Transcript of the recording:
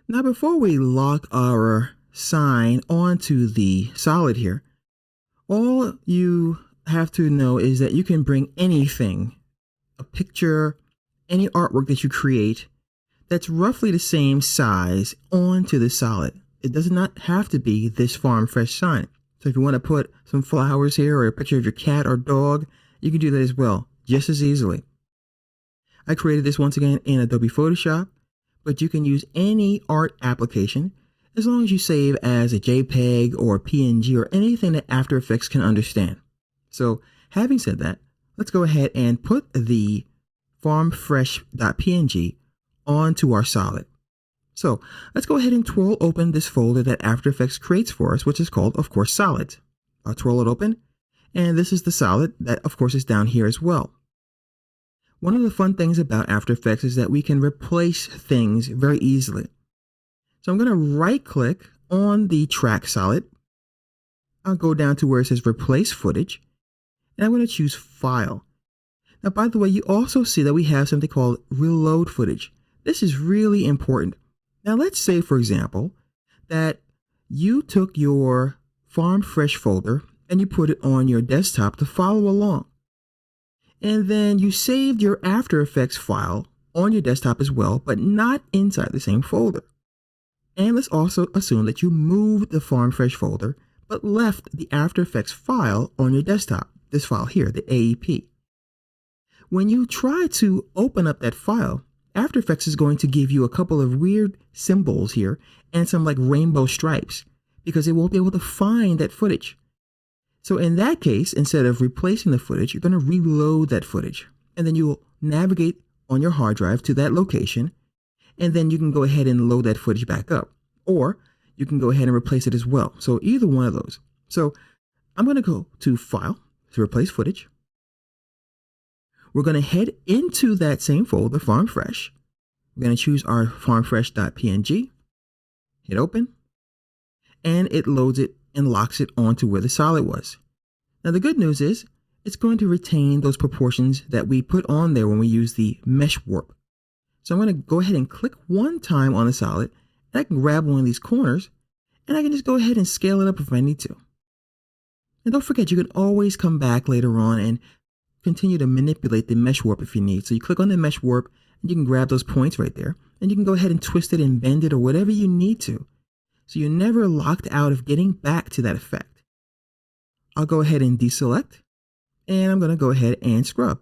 Now, before we lock our sign onto the solid here, all you have to know is that you can bring anything, a picture, any artwork that you create that's roughly the same size onto the solid. It does not have to be this farm fresh sign. So if you want to put some flowers here or a picture of your cat or dog, you can do that as well, just as easily. I created this once again in Adobe Photoshop, but you can use any art application as long as you save as a JPEG or a PNG or anything that After Effects can understand. So having said that, let's go ahead and put the farmfresh.png onto our solid. So let's go ahead and twirl open this folder that After Effects creates for us, which is called, of course, Solids. I'll twirl it open, and this is the solid that, of course, is down here as well. One of the fun things about After Effects is that we can replace things very easily. So I'm going to right click on the track solid. I'll go down to where it says Replace Footage, and I'm going to choose File. Now, by the way, you also see that we have something called Reload Footage. This is really important. Now, let's say, for example, that you took your Farm Fresh folder and you put it on your desktop to follow along. And then you saved your After Effects file on your desktop as well, but not inside the same folder. And let's also assume that you moved the Farm Fresh folder, but left the After Effects file on your desktop, this file here, the AEP. When you try to open up that file, After Effects is going to give you a couple of weird symbols here and some like rainbow stripes because it won't be able to find that footage. So in that case, instead of replacing the footage, you're going to reload that footage, and then you will navigate on your hard drive to that location, and then you can go ahead and load that footage back up, or you can go ahead and replace it as well. So either one of those. So I'm going to go to File, to Replace Footage. We're going to head into that same folder, Farm Fresh. We're going to choose our farmfresh.png, hit open, and it loads it and locks it onto where the solid was. Now the good news is it's going to retain those proportions that we put on there when we use the mesh warp. So I'm going to go ahead and click one time on the solid, and I can grab one of these corners, and I can just go ahead and scale it up if I need to. And don't forget, you can always come back later on and continue to manipulate the mesh warp if you need. So you click on the mesh warp, and you can grab those points right there, and you can go ahead and twist it and bend it or whatever you need to. So you're never locked out of getting back to that effect. I'll go ahead and deselect, and I'm going to go ahead and scrub.